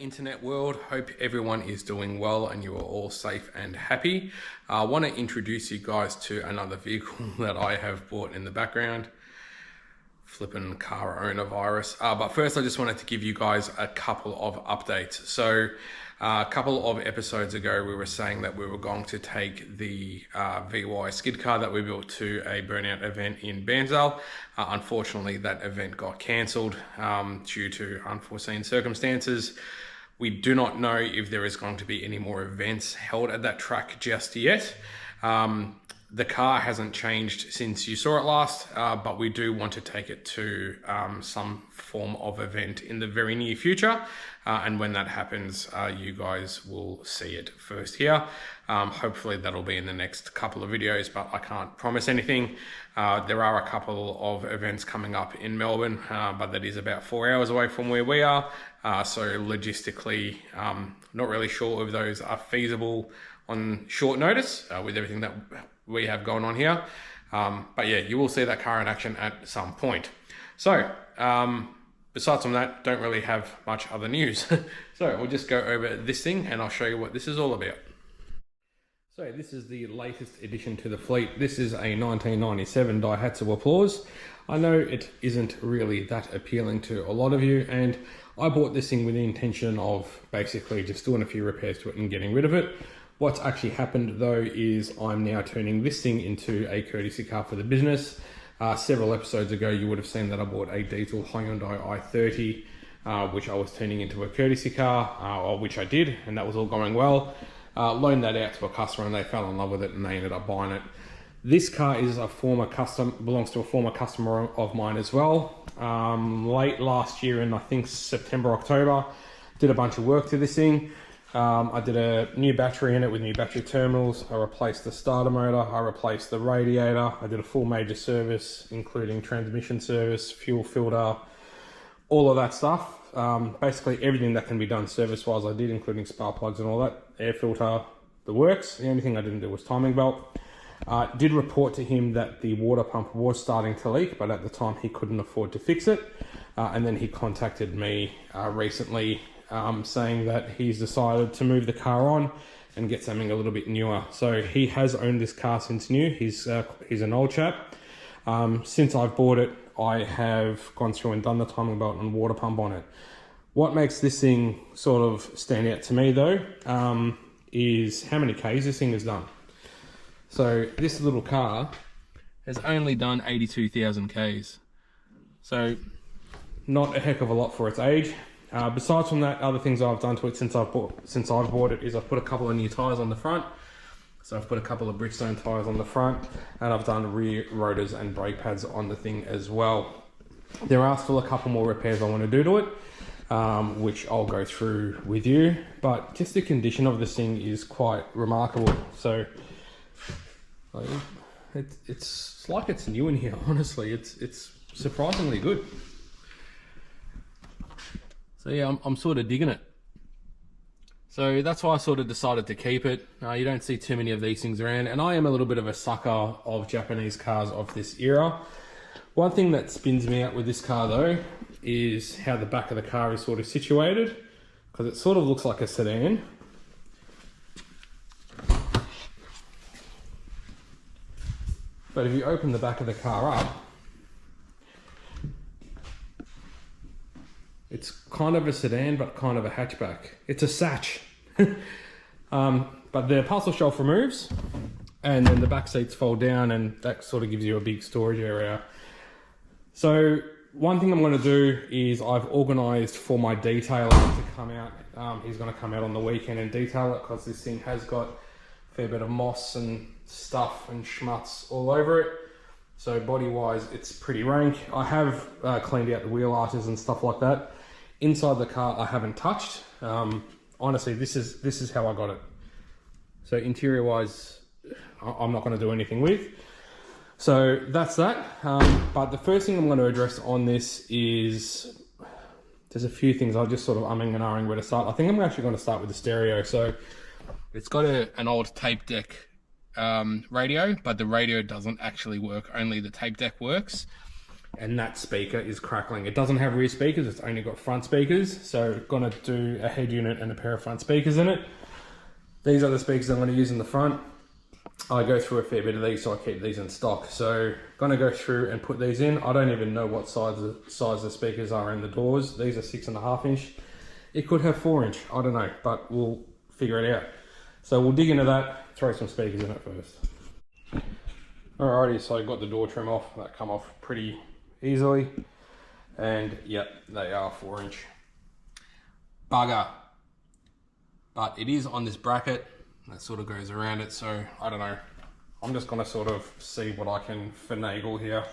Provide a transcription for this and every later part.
internet world. Hope everyone is doing well and you are all safe and happy. I want to introduce you guys to another vehicle that I have bought in the background. Flipping car owner virus. But first I just wanted to give you guys a couple of updates. So a couple of episodes ago we were saying that we were going to take the VY skid car that we built to a burnout event in Bairnsdale. Unfortunately that event got cancelled due to unforeseen circumstances. We do not know if there is going to be any more events held at that track just yet. The car hasn't changed since you saw it last, but we do want to take it to some form of event in the very near future. And when that happens, you guys will see it first here. Hopefully that'll be in the next couple of videos, but I can't promise anything. There are a couple of events coming up in Melbourne, but that is about 4 hours away from where we are. So logistically, not really sure if those are feasible on short notice with everything that we have going on here. But yeah, you will see that car in action at some point. So besides from that, don't really have much other news. So we'll just go over this thing and I'll show you what this is all about. So this is the latest addition to the fleet. This is a 1997 Daihatsu Applause. I know it isn't really that appealing to a lot of you, and I bought this thing with the intention of basically just doing a few repairs to it and getting rid of it. What's actually happened though is I'm now turning this thing into a courtesy car for the business. Several episodes ago you would have seen that I bought a diesel Hyundai i30 which I was turning into a courtesy car, or which I did, and that was all going well. Loaned that out to a customer and they fell in love with it and they ended up buying it. This car is belongs to a former customer of mine as well. Late last year in I think September, October, did a bunch of work to this thing. I did a new battery in it with new battery terminals. I replaced the starter motor, I replaced the radiator, I did a full major service including transmission service, fuel filter, all of that stuff. Basically everything that can be done service wise I did, including spark plugs and all that, air filter, the works. The only thing I didn't do was timing belt. Did report to him that the water pump was starting to leak, but at the time he couldn't afford to fix it. And then he contacted me recently saying that he's decided to move the car on and get something a little bit newer. So he has owned this car since new. He's an old chap. Since I've bought it, I have gone through and done the timing belt and water pump on it. What makes this thing sort of stand out to me though, is how many Ks this thing has done. So this little car has only done 82,000 Ks. So not a heck of a lot for its age. Besides from that, other things I've done to it since I've bought it is I've put a couple of new tyres on the front. So I've put a couple of Bridgestone tyres on the front, and I've done rear rotors and brake pads on the thing as well. There are still a couple more repairs I want to do to it, which I'll go through with you, but just the condition of this thing is quite remarkable. So it's like it's new in here, honestly. It's surprisingly good. So yeah, I'm sort of digging it. So that's why I sort of decided to keep it. You don't see too many of these things around, and I am a little bit of a sucker of Japanese cars of this era. One thing that spins me out with this car though is how the back of the car is sort of situated, because it sort of looks like a sedan. But if you open the back of the car up, it's kind of a sedan, but kind of a hatchback. It's a satch. But the parcel shelf removes, and then the back seats fold down, and that sort of gives you a big storage area. So one thing I'm going to do is I've organised for my detailer to come out. He's going to come out on the weekend and detail it, because this thing has got a fair bit of moss and stuff and schmutz all over it. So body wise it's pretty rank. I have cleaned out the wheel arches and stuff like that. Inside the car I haven't touched. Honestly, this is how I got it. So interior wise I'm not going to do anything with. So that's that. But the first thing I'm going to address on this is, there's a few things I'll just sort of umming and ahhing where to start. I think I'm actually going to start with the stereo. So it's got an old tape deck radio, but the radio doesn't actually work, only the tape deck works. and that speaker is crackling. It doesn't have rear speakers, it's only got front speakers. So gonna do a head unit and a pair of front speakers in it. These are the speakers I'm gonna use in the front. I go through a fair bit of these, so I keep these in stock. So gonna go through and put these in. I don't even know what size the speakers are in the doors. These are 6.5 inch. It could have 4 inch, I don't know, but we'll figure it out. So we'll dig into that, throw some speakers in it first. Alrighty, so I got the door trim off. That come off pretty easily. And yep, they are 4 inch. Bugger. But it is on this bracket that sort of goes around it, so I don't know. I'm just gonna sort of see what I can finagle here.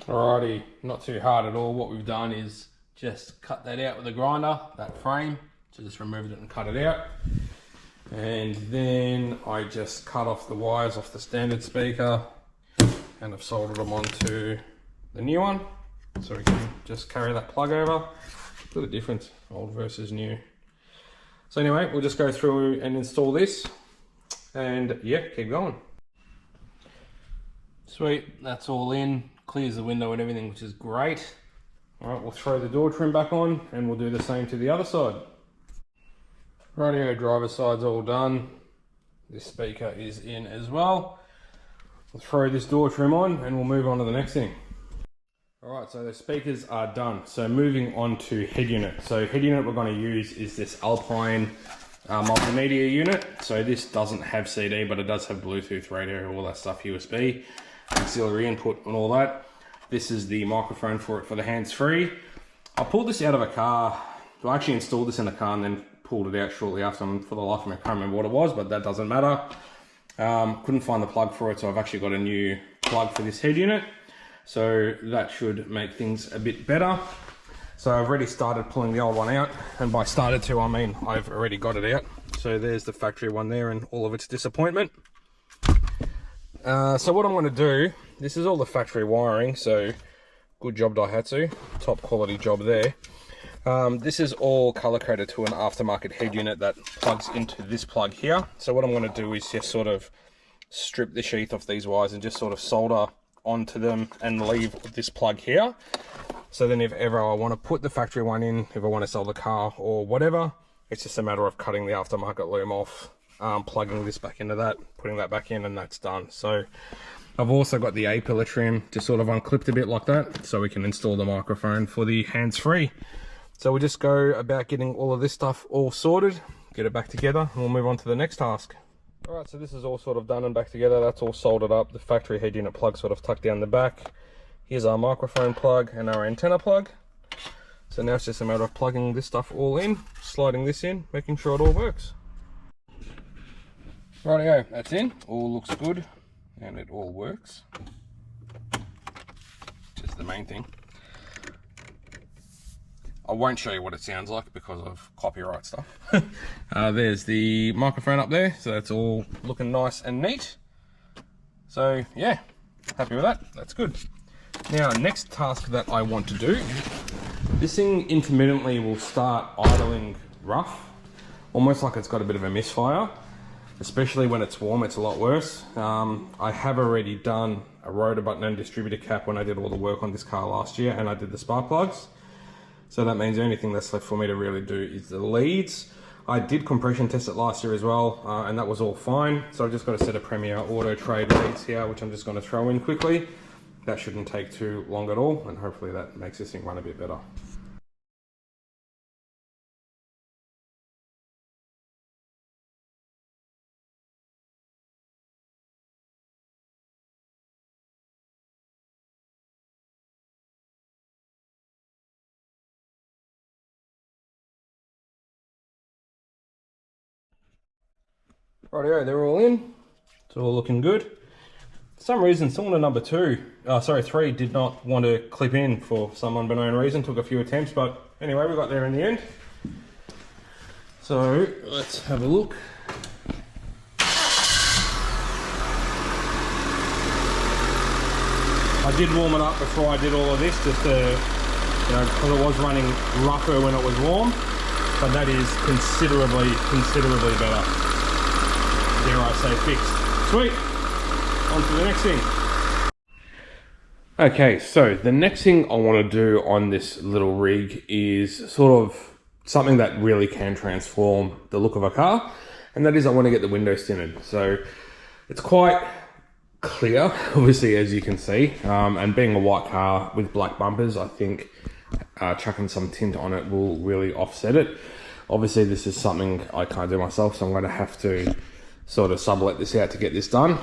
Alrighty, not too hard at all. What we've done is just cut that out with a grinder, that frame. So just removed it and cut it out. And then I just cut off the wires off the standard speaker and I've soldered them onto the new one. So we can just carry that plug over. Look at the difference, old versus new. So anyway, we'll just go through and install this and yeah, keep going. Sweet, that's all in. Clears the window and everything, which is great. All right, we'll throw the door trim back on and we'll do the same to the other side. Rightio, driver's side's all done. This speaker is in as well. We'll throw this door trim on and we'll move on to the next thing. All right, so the speakers are done. So moving on to head unit. So head unit we're going to use is this Alpine multimedia unit. So this doesn't have CD, but it does have Bluetooth, radio, all that stuff, USB, auxiliary input and all that. This is the microphone for it for the hands-free. I pulled this out of a car. I actually installed this in a car and then pulled it out shortly after. For the life of me, I can't remember what it was, but that doesn't matter. Couldn't find the plug for it, so I've actually got a new plug for this head unit. So that should make things a bit better. So I've already started pulling the old one out, and by started to, I mean I've already got it out. So there's the factory one there and all of its disappointment. So what I'm going to do, this is all the factory wiring, so good job Daihatsu, top quality job there. This is all color coded to an aftermarket head unit that plugs into this plug here. So what I'm going to do is just sort of strip the sheath off these wires and just sort of solder onto them and leave this plug here. So then if ever I want to put the factory one in, if I want to sell the car or whatever, it's just a matter of cutting the aftermarket loom off, plugging this back into that, putting that back in, and that's done. So I've also got the A-pillar trim just sort of unclipped a bit like that, so we can install the microphone for the hands-free. So we'll just go about getting all of this stuff all sorted, get it back together, and we'll move on to the next task. Alright, so this is all sort of done and back together. That's all soldered up. The factory head unit plug sort of tucked down the back. Here's our microphone plug and our antenna plug. So now it's just a matter of plugging this stuff all in, sliding this in, making sure it all works. Rightio, that's in. All looks good and it all works. Just the main thing. I won't show you what it sounds like because of copyright stuff. There's the microphone up there, so that's all looking nice and neat. So yeah, happy with that, that's good. Now, next task that I want to do, this thing intermittently will start idling rough, almost like it's got a bit of a misfire, especially when it's warm. It's a lot worse. I have already done a rotor button and distributor cap when I did all the work on this car last year, and I did the spark plugs. So that means the only thing that's left for me to really do is the leads. I did compression test it last year as well, and that was all fine. So I've just got a set of Premier Auto Trade leads here, which I'm just going to throw in quickly. That shouldn't take too long at all, and hopefully that makes this thing run a bit better. Rightio, they're all in. It's all looking good. For some reason, cylinder number 3 did not want to clip in for some unbeknown reason. Took a few attempts, but anyway, we got there in the end. So let's have a look. I did warm it up before I did all of this, just to, because it was running rougher when it was warm, but that is considerably better. Dare I say fixed. Sweet, on to the next thing. Okay, so the next thing I want to do on this little rig is sort of something that really can transform the look of a car, and that is I want to get the windows tinted. So it's quite clear, obviously, as you can see, and being a white car with black bumpers, I think chucking some tint on it will really offset it. Obviously, this is something I can't do myself, so I'm going to have to sort of sublet this out to get this done.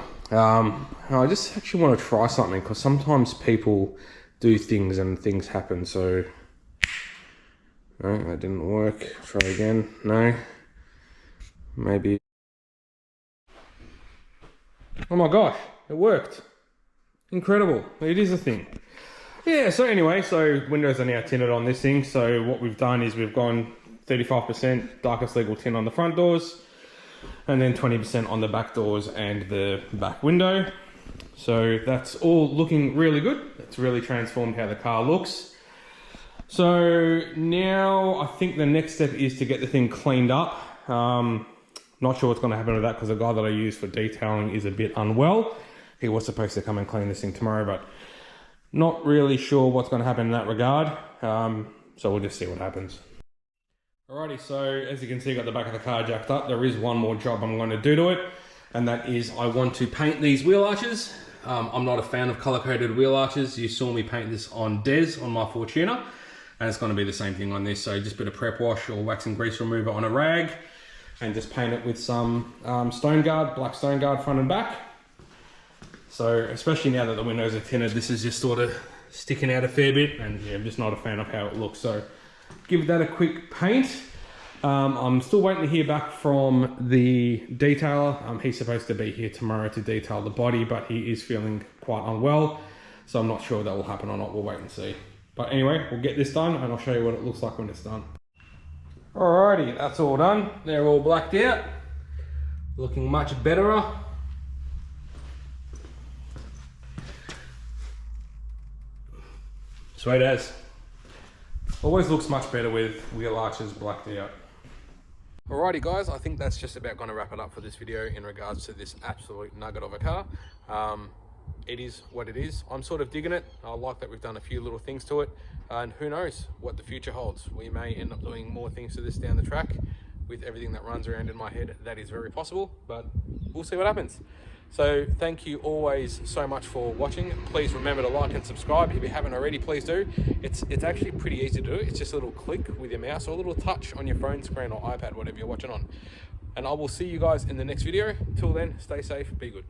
I just actually want to try something, because sometimes people do things and things happen. So no, that didn't work. Try again. No, maybe. Oh my gosh, it worked. Incredible. It is a thing. Yeah, so anyway, so windows are now tinted on this thing. So what we've done is we've gone 35% darkest legal tint on the front doors, and then 20% on the back doors and the back window. So that's all looking really good. It's really transformed how the car looks. So now I think the next step is to get the thing cleaned up. Not sure what's going to happen with that, because the guy that I use for detailing is a bit unwell. He was supposed to come and clean this thing tomorrow, but not really sure what's going to happen in that regard. So we'll just see what happens. Alrighty, so as you can see, I got the back of the car jacked up. There is one more job I'm going to do to it, and that is I want to paint these wheel arches. I'm not a fan of color-coded wheel arches. You saw me paint this on Des on my Fortuner, and it's going to be the same thing on this. So just a bit of prep wash or wax and grease remover on a rag, and just paint it with some stone guard, black stone guard front and back. So especially now that the windows are tinted, this is just sort of sticking out a fair bit, and yeah, I'm just not a fan of how it looks. So give that a quick paint. I'm still waiting to hear back from the detailer. He's supposed to be here tomorrow to detail the body, but he is feeling quite unwell. So I'm not sure if that will happen or not. We'll wait and see. But anyway, we'll get this done, and I'll show you what it looks like when it's done. Alrighty, that's all done. They're all blacked out. Looking much better. Sweet as. Always looks much better with wheel arches blacked out. Alrighty guys, I think that's just about going to wrap it up for this video in regards to this absolute nugget of a car. It is what it is. I'm sort of digging it. I like that we've done a few little things to it, and who knows what the future holds. We may end up doing more things to this down the track. With everything that runs around in my head, that is very possible, but we'll see what happens. So thank you always so much for watching. Please remember to like and subscribe. If you haven't already, please do. It's actually pretty easy to do. It's just a little click with your mouse or a little touch on your phone screen or iPad, whatever you're watching on. And I will see you guys in the next video. Till then, stay safe, be good.